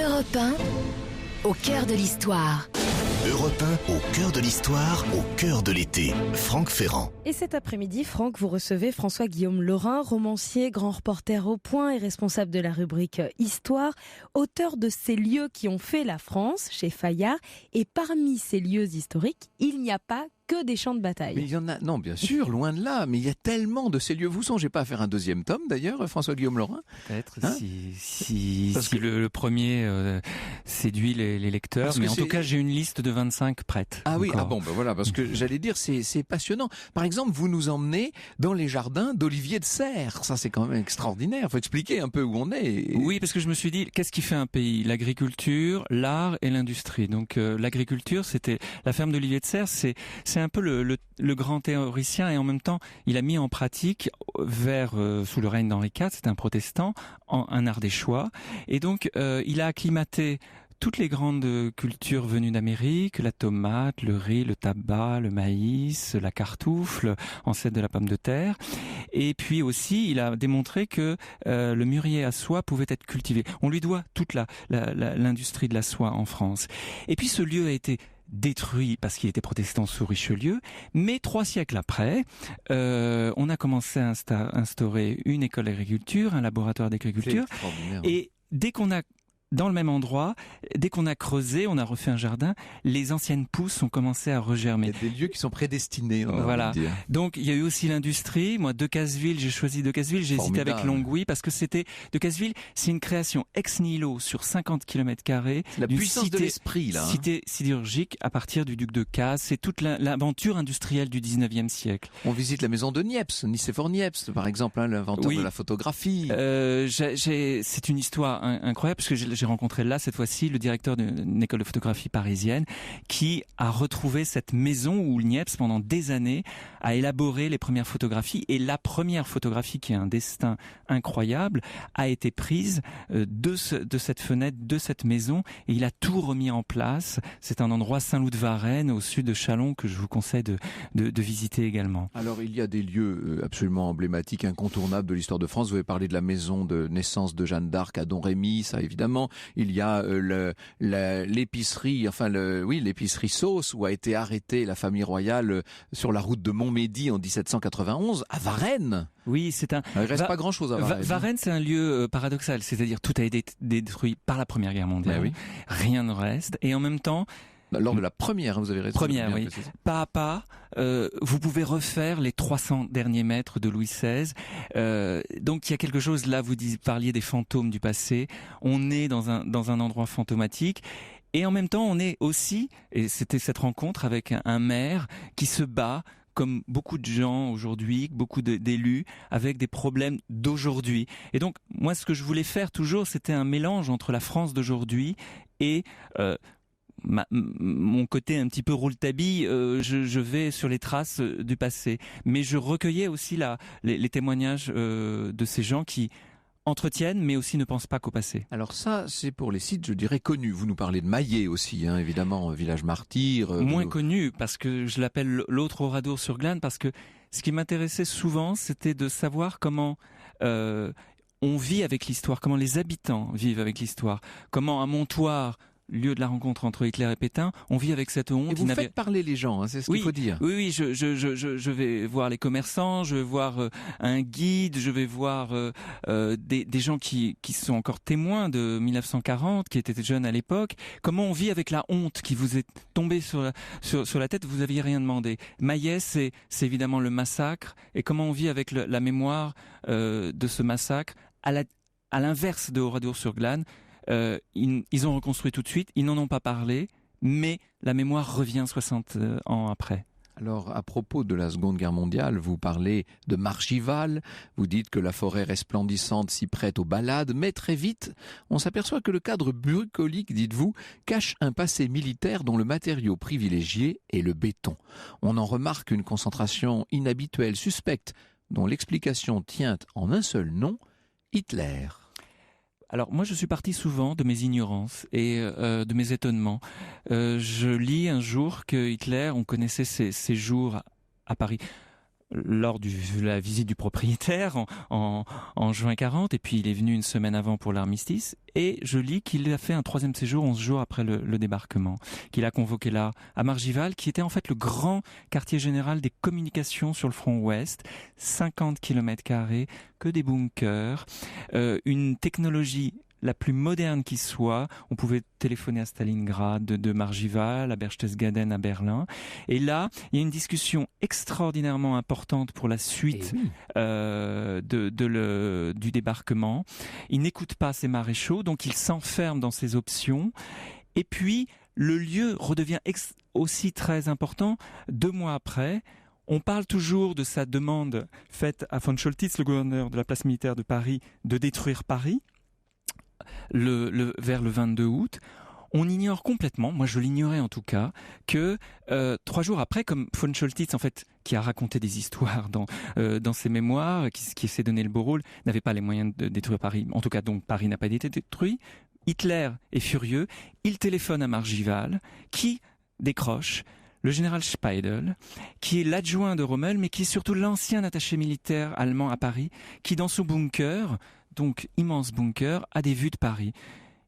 Europe 1, au cœur de l'histoire. Europe 1, au cœur de l'histoire, au cœur de l'été. Franck Ferrand. Et cet après-midi, Franck, vous recevez François-Guillaume Laurin, romancier, grand reporter au Point et responsable de la rubrique Histoire, auteur de Ces lieux qui ont fait la France chez Fayard. Et parmi ces lieux historiques, il n'y a pas que des champs de bataille. Mais il y en a, non, bien sûr, loin de là, mais il y a tellement de ces lieux. Vous songez pas à faire un deuxième tome, d'ailleurs, François-Guillaume Laurin? Peut-être, si le premier séduit les lecteurs, mais en tout cas, j'ai une liste de 25 prêtes. Ah oui, encore. Voilà, parce que j'allais dire, c'est passionnant. Par exemple, vous nous emmenez dans les jardins d'Olivier de Serres. Ça, c'est quand même extraordinaire. Faut expliquer un peu où on est. Oui, parce que je me suis dit, qu'est-ce qui fait un pays? L'agriculture, l'art et l'industrie. Donc, l'agriculture, c'était la ferme d'Olivier de Serres, c'est un peu le grand théoricien et en même temps, il a mis en pratique sous le règne d'Henri IV, c'est un protestant, un ardéchois. Et donc, il a acclimaté toutes les grandes cultures venues d'Amérique, la tomate, le riz, le tabac, le maïs, la cartoufle, ancêtre de la pomme de terre. Et puis aussi, il a démontré que le mûrier à soie pouvait être cultivé. On lui doit toute l'industrie de la soie en France. Et puis ce lieu a été détruit parce qu'il était protestant sous Richelieu, mais 3 siècles après, on a commencé à instaurer une école d'agriculture, un laboratoire d'agriculture, et dès qu'on a dans le même endroit, dès qu'on a creusé, on a refait un jardin, les anciennes pousses ont commencé à regermer. Il y a des lieux qui sont prédestinés. Voilà. Donc il y a eu aussi l'industrie. Moi, Decazeville, j'ai choisi Decazeville. J'ai hésité avec Longwy parce que Decazeville, c'est une création ex nihilo sur 50 km². La puissance de l'esprit, là. Cité sidérurgique à partir du duc de Cazes. C'est toute l'aventure industrielle du 19e siècle. On visite la maison de Niepce, Nicéphore Niepce, par exemple, l'inventeur de la photographie. C'est une histoire incroyable parce que j'ai rencontré là, cette fois-ci, le directeur d'une école de photographie parisienne qui a retrouvé cette maison où Niepce, pendant des années, a élaboré les premières photographies. Et la première photographie, qui a un destin incroyable, a été prise de cette fenêtre, de cette maison. Et il a tout remis en place. C'est un endroit Saint-Loup-de-Varennes, au sud de Châlons, que je vous conseille de visiter également. Alors, il y a des lieux absolument emblématiques, incontournables de l'histoire de France. Vous avez parlé de la maison de naissance de Jeanne d'Arc à Domrémy, ça évidemment. Il y a l'épicerie, l'épicerie Sauce, où a été arrêtée la famille royale sur la route de Montmédy en 1791, à Varennes. Oui, il reste pas grand-chose à Varennes. Varennes, c'est un lieu paradoxal, c'est-à-dire tout a été détruit par la Première Guerre mondiale. Oui. Rien ne reste, et en même temps, lors de la première, vous avez raison. Première, oui. Pas à pas, vous pouvez refaire les 300 derniers mètres de Louis XVI. Donc il y a quelque chose, là vous parliez des fantômes du passé. On est dans un endroit fantomatique. Et en même temps, on est aussi, et c'était cette rencontre avec un maire qui se bat comme beaucoup de gens aujourd'hui, beaucoup d'élus, avec des problèmes d'aujourd'hui. Et donc, moi, ce que je voulais faire toujours, c'était un mélange entre la France d'aujourd'hui et mon côté un petit peu rouletabille, je vais sur les traces du passé. Mais je recueillais aussi les témoignages de ces gens qui entretiennent, mais aussi ne pensent pas qu'au passé. Alors ça, c'est pour les sites, je dirais, connus. Vous nous parlez de Maillet aussi, hein, évidemment, village martyr. Moins connu, parce que je l'appelle l'autre Oradour-sur-Glane, parce que ce qui m'intéressait souvent, c'était de savoir comment on vit avec l'histoire, comment les habitants vivent avec l'histoire, comment à Montoire, lieu de la rencontre entre Hitler et Pétain, on vit avec cette honte. Et vous faites parler les gens, hein, c'est ce qu'il faut dire. Oui, je vais voir les commerçants, je vais voir un guide, je vais voir des gens qui sont encore témoins de 1940, qui étaient jeunes à l'époque. Comment on vit avec la honte qui vous est tombée sur la tête, vous n'aviez rien demandé. Maillet, c'est évidemment le massacre, et comment on vit avec la mémoire de ce massacre, à l'inverse de Oradour-sur-Glane. Ils ont reconstruit tout de suite, ils n'en ont pas parlé, mais la mémoire revient 60 ans après. Alors, à propos de la Seconde Guerre mondiale, vous parlez de Margival, vous dites que la forêt resplendissante s'y prête aux balades, mais très vite, on s'aperçoit que le cadre bucolique, dites-vous, cache un passé militaire dont le matériau privilégié est le béton. On en remarque une concentration inhabituelle, suspecte, dont l'explication tient en un seul nom, Hitler. Alors moi je suis parti souvent de mes ignorances et de mes étonnements. Je lis un jour que Hitler, on connaissait ses séjours à Paris lors de la visite du propriétaire en juin 40, et puis il est venu une semaine avant pour l'armistice, et je lis qu'il a fait un 3e séjour 11 jours après le débarquement, qu'il a convoqué là à Margival, qui était en fait le grand quartier général des communications sur le front ouest, 50 km², que des bunkers, une technologie la plus moderne qui soit. On pouvait téléphoner à Stalingrad, de Margival, à Berchtesgaden, à Berlin. Et là, il y a une discussion extraordinairement importante pour la suite du débarquement. Il n'écoute pas ses maréchaux, donc il s'enferme dans ses options. Et puis, le lieu redevient aussi très important 2 mois après. On parle toujours de sa demande faite à von Choltitz, le gouverneur de la place militaire de Paris, de détruire Paris. Vers le 22 août, on ignore complètement, moi je l'ignorais en tout cas, que 3 jours après, comme von Choltitz en fait, qui a raconté des histoires dans ses mémoires, qui s'est donné le beau rôle, n'avait pas les moyens de détruire Paris, en tout cas donc Paris n'a pas été détruit. Hitler est furieux, il téléphone à Margival, qui décroche. Le général Speidel, qui est l'adjoint de Rommel, mais qui est surtout l'ancien attaché militaire allemand à Paris, qui dans son bunker, donc immense bunker, a des vues de Paris.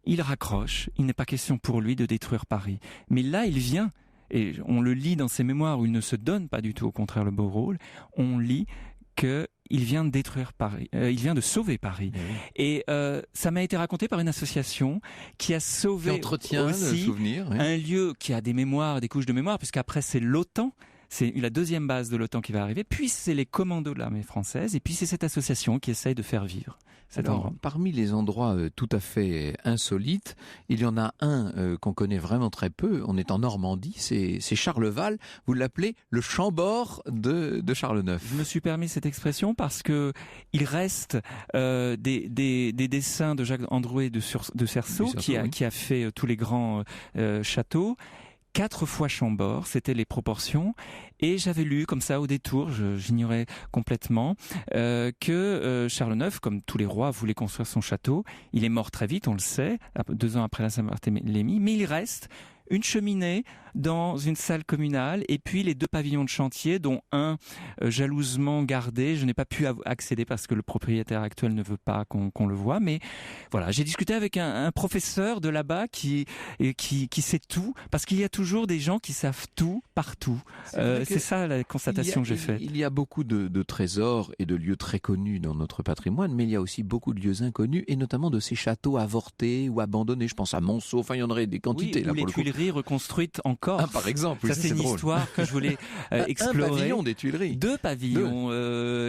Il raccroche, il n'est pas question pour lui de détruire Paris. Mais là, il vient, et on le lit dans ses mémoires où il ne se donne pas du tout, au contraire, le beau rôle, on lit qu'il vient de détruire Paris, il vient de sauver Paris. Et ça m'a été raconté par une association qui a sauvé aussi un lieu qui a des mémoires, des couches de mémoire, puisqu'après c'est l'OTAN. C'est la 2e base de l'OTAN qui va arriver, puis c'est les commandos de l'armée française, et puis c'est cette association qui essaye de faire vivre cet endroit. Parmi les endroits tout à fait insolites, il y en a un qu'on connaît vraiment très peu, on est en Normandie, c'est Charleval, vous l'appelez le Chambord de Charles IX. Je me suis permis cette expression parce que il reste des dessins de Jacques Androuet de Cerceau, qui a fait tous les grands châteaux. 4 fois Chambord, c'était les proportions, et j'avais lu comme ça au détour, j'ignorais complètement, que Charles IX, comme tous les rois, voulait construire son château. Il est mort très vite, on le sait, 2 ans après la Saint-Barthélemy, mais il reste une cheminée dans une salle communale, et puis les 2 pavillons de chantier, dont un jalousement gardé. Je n'ai pas pu accéder parce que le propriétaire actuel ne veut pas qu'on le voit, mais voilà, j'ai discuté avec un professeur de là-bas qui sait tout, parce qu'il y a toujours des gens qui savent tout partout. C'est ça la constatation que j'ai faite. Il y a beaucoup de trésors et de lieux très connus dans notre patrimoine, mais il y a aussi beaucoup de lieux inconnus, et notamment de ces châteaux avortés ou abandonnés. Je pense à Monceau, enfin il y en aurait des quantités. Ou les Tuileries reconstruites en Corse. Par exemple. Ça, c'est une histoire que je voulais explorer. Un pavillon des Tuileries. 2 pavillons,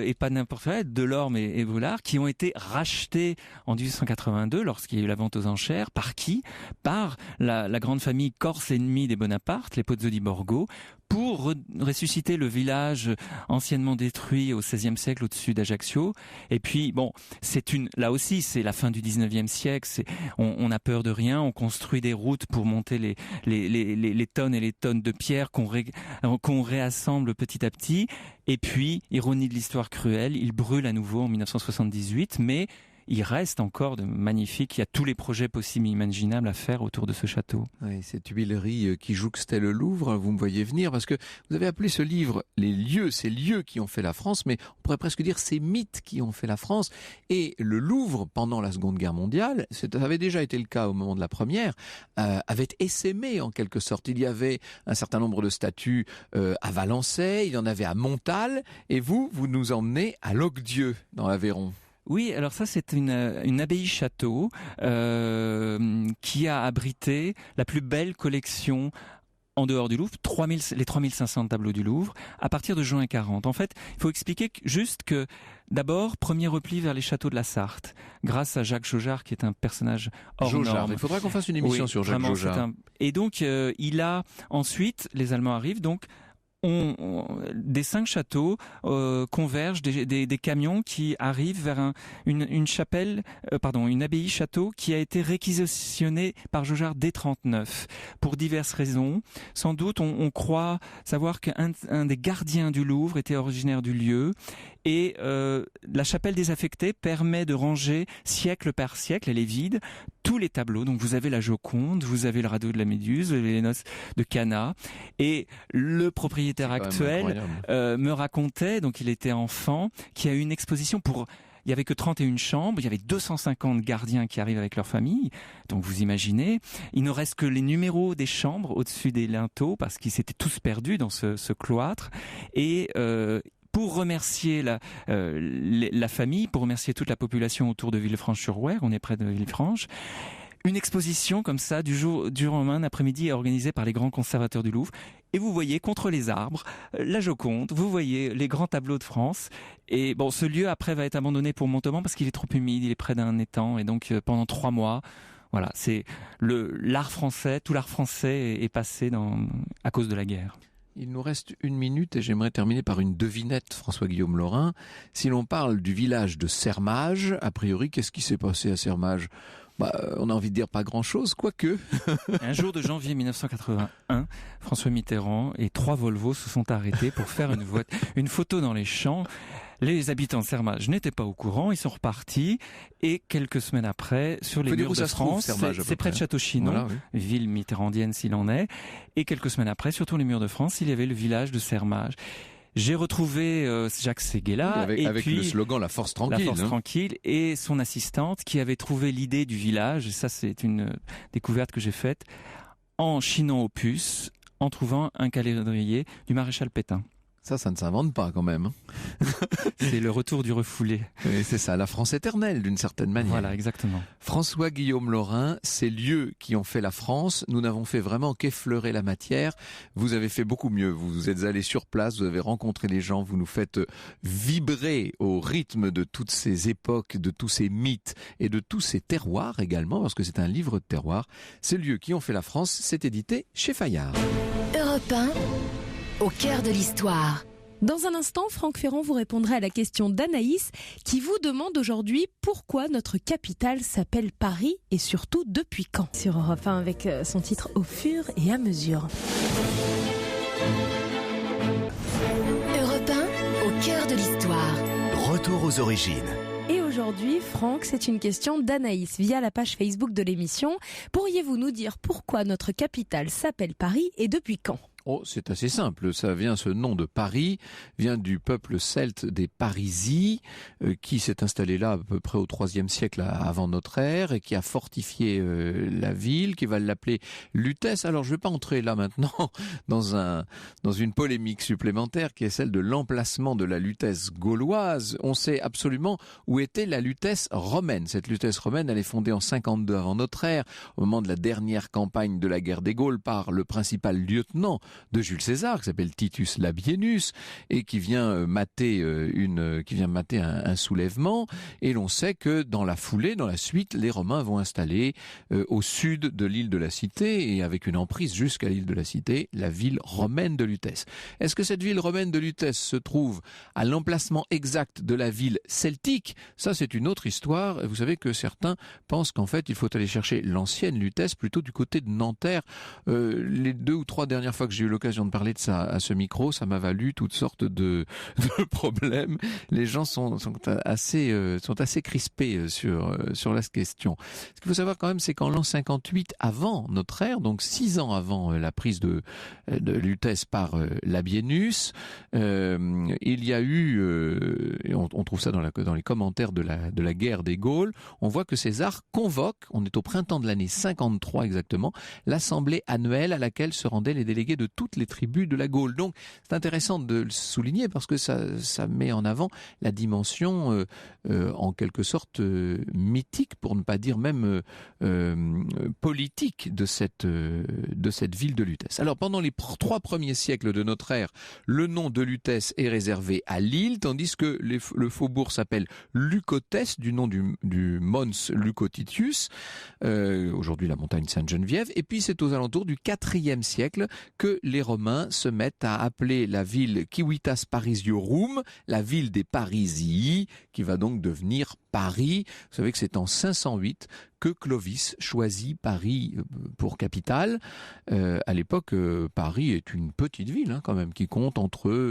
et pas n'importe quoi, Delorme et Vollard, qui ont été rachetés en 1882, lorsqu'il y a eu la vente aux enchères. Par qui ? Par la grande famille corse ennemie des Bonaparte, les Pozzo di Borgo, pour ressusciter le village anciennement détruit au XVIe siècle au-dessus d'Ajaccio. Et puis, bon, là aussi, c'est la fin du XIXe siècle. On a peur de rien. On construit des routes pour monter les tonnes et les tonnes de pierres qu'on réassemble petit à petit. Et puis, ironie de l'histoire cruelle, il brûle à nouveau en 1978, mais il reste encore de magnifique. Il y a tous les projets possibles et imaginables à faire autour de ce château. Oui, cette huilerie qui jouxtait le Louvre, vous me voyez venir, parce que vous avez appelé ce livre ces lieux qui ont fait la France, mais on pourrait presque dire ces mythes qui ont fait la France. Et le Louvre, pendant la Seconde Guerre mondiale, ça avait déjà été le cas au moment de la Première, avait essaimé en quelque sorte. Il y avait un certain nombre de statues à Valençay, il y en avait à Montal, et vous nous emmenez à Locdieu, dans l'Aveyron. Oui, alors ça c'est une abbaye-château qui a abrité la plus belle collection en dehors du Louvre, les 3500 tableaux du Louvre, à partir de juin 40. En fait, il faut expliquer juste que, d'abord, premier repli vers les châteaux de la Sarthe, grâce à Jacques Jaujard, qui est un personnage hors norme. Il faudra qu'on fasse une émission sur Jacques Jaujard. Et donc, il a ensuite, les Allemands arrivent, donc, des 5 châteaux convergent des camions qui arrivent vers une abbaye château qui a été réquisitionnée par Jaujard dès 39 pour diverses raisons. Sans doute, on croit savoir qu'un des gardiens du Louvre était originaire du lieu. Et la chapelle désaffectée permet de ranger siècle par siècle, elle est vide, tous les tableaux. Donc vous avez la Joconde, vous avez le radeau de la Méduse, les noces de Cana. Et le propriétaire actuel me racontait, donc il était enfant, qu'il y a eu une exposition il y avait que 31 chambres, il y avait 250 gardiens qui arrivent avec leur famille. Donc vous imaginez, il ne reste que les numéros des chambres au-dessus des linteaux parce qu'ils s'étaient tous perdus dans ce cloître. Et pour remercier la famille, pour remercier toute la population autour de Villefranche-sur-Ouer, on est près de Villefranche, une exposition comme ça du jour au lendemain après-midi est organisée par les grands conservateurs du Louvre. Et vous voyez contre les arbres la Joconde, vous voyez les grands tableaux de France. Et bon, ce lieu après va être abandonné pour Montauban parce qu'il est trop humide, il est près d'un étang. Et donc pendant 3 mois, voilà, c'est l'art français, tout l'art français est passé à cause de la guerre. Il nous reste 1 minute et j'aimerais terminer par une devinette, François-Guillaume Laurin. Si l'on parle du village de Sermage, a priori, qu'est-ce qui s'est passé à Sermage ? On a envie de dire pas grand-chose, quoique. Un jour de janvier 1981, François Mitterrand et 3 Volvo se sont arrêtés pour faire une photo dans les champs. Les habitants de Sermage n'étaient pas au courant, ils sont repartis et quelques semaines après, sur les murs de France, c'est près de Château-Chinon, voilà, oui. Ville mitterrandienne s'il en est, et quelques semaines après, sur tous les murs de France, il y avait le village de Sermage. J'ai retrouvé Jacques Séguéla avec le slogan La force tranquille. La force tranquille et son assistante qui avait trouvé l'idée du village, et ça c'est une découverte que j'ai faite, en chinant aux puces, en trouvant un calendrier du maréchal Pétain. Ça ne s'invente pas quand même. C'est le retour du refoulé. Et c'est ça, la France éternelle d'une certaine manière. Voilà, exactement. François-Guillaume Laurin, ces lieux qui ont fait la France, nous n'avons fait vraiment qu'effleurer la matière. Vous avez fait beaucoup mieux. Vous êtes allé sur place, vous avez rencontré les gens, vous nous faites vibrer au rythme de toutes ces époques, de tous ces mythes et de tous ces terroirs également, parce que c'est un livre de terroirs. Ces lieux qui ont fait la France, c'est édité chez Fayard. Europe 1. Au cœur de l'histoire. Dans un instant, Franck Ferrand vous répondra à la question d'Anaïs qui vous demande aujourd'hui pourquoi notre capitale s'appelle Paris et surtout depuis quand. Sur Europe 1 avec son titre Au fur et à mesure. Europe 1, au cœur de l'histoire. Retour aux origines. Et aujourd'hui, Franck, c'est une question d'Anaïs via la page Facebook de l'émission. Pourriez-vous nous dire pourquoi notre capitale s'appelle Paris et depuis quand ? C'est assez simple. Ce nom de Paris vient du peuple celte des Parisii, qui s'est installé là à peu près au IIIe siècle avant notre ère et qui a fortifié la ville, qui va l'appeler Lutèce. Alors je ne vais pas entrer là maintenant dans une polémique supplémentaire qui est celle de l'emplacement de la Lutèce gauloise. On sait absolument où était la Lutèce romaine. Cette Lutèce romaine, elle est fondée en 52 avant notre ère, au moment de la dernière campagne de la guerre des Gaules par le principal lieutenant de Jules César, qui s'appelle Titus Labienus, et qui vient mater un soulèvement. Et l'on sait que dans la foulée, dans la suite, les Romains vont installer au sud de l'île de la Cité, et avec une emprise jusqu'à l'île de la Cité, la ville romaine de Lutèce. Est-ce que cette ville romaine de Lutèce se trouve à l'emplacement exact de la ville celtique? Ça, c'est une autre histoire. Vous savez que certains pensent qu'en fait, il faut aller chercher l'ancienne Lutèce plutôt du côté de Nanterre. Les 2 ou 3 dernières fois que j'ai eu l'occasion de parler de ça à ce micro, ça m'a valu toutes sortes de problèmes. Les gens sont assez crispés sur la question. Ce qu'il faut savoir quand même, c'est qu'en l'an 58 avant notre ère, donc 6 ans avant la prise de Lutèce par Labienus, il y a eu, et on trouve ça dans les commentaires de la guerre des Gaules, on voit que César convoque, on est au printemps de l'année 53 exactement, l'assemblée annuelle à laquelle se rendaient les délégués de toutes les tribus de la Gaule. Donc c'est intéressant de le souligner parce que ça met en avant la dimension en quelque sorte mythique, pour ne pas dire même politique de cette ville de Lutèce. Alors pendant les 3 premiers siècles de notre ère, le nom de Lutèce est réservé à l'île, tandis que le faubourg s'appelle Leucotès, du nom du Mons Leucotitius, aujourd'hui la montagne Sainte-Geneviève. Et puis c'est aux alentours du IVe siècle que les Romains se mettent à appeler la ville Civitas Parisiorum, la ville des Parisii, qui va donc devenir Paris. Vous savez que c'est en 508 que Clovis choisit Paris pour capitale. À l'époque, Paris est une petite ville quand même, qui compte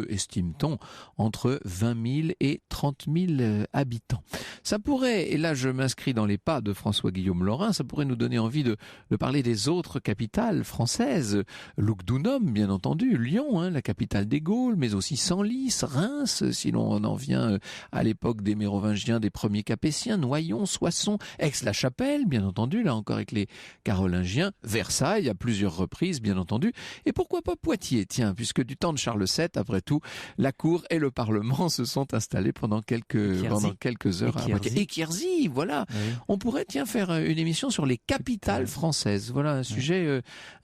estime-t-on, entre 20 000 et 30 000 habitants. Ça pourrait, et là je m'inscris dans les pas de François-Guillaume Laurin, ça pourrait nous donner envie de parler des autres capitales françaises. Lugdunum, bien entendu, Lyon, la capitale des Gaules, mais aussi Senlis, Reims, si l'on en vient à l'époque des Mérovingiens, des premiers Capétiens, Noyon, Soissons, Aix-la-Chapelle, bien entendu, là encore avec les Carolingiens, Versailles à plusieurs reprises, bien entendu, et pourquoi pas Poitiers, tiens, puisque du temps de Charles VII, après tout, la cour et le Parlement se sont installés pendant quelques heures à Poitiers. Et Quierzy, voilà. Oui. On pourrait, faire une émission sur les capitales françaises. Voilà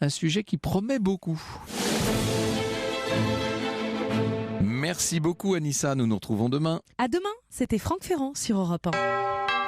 un sujet qui promet beaucoup. Merci beaucoup Anissa, nous nous retrouvons demain. À demain, c'était Franck Ferrand sur Europe 1.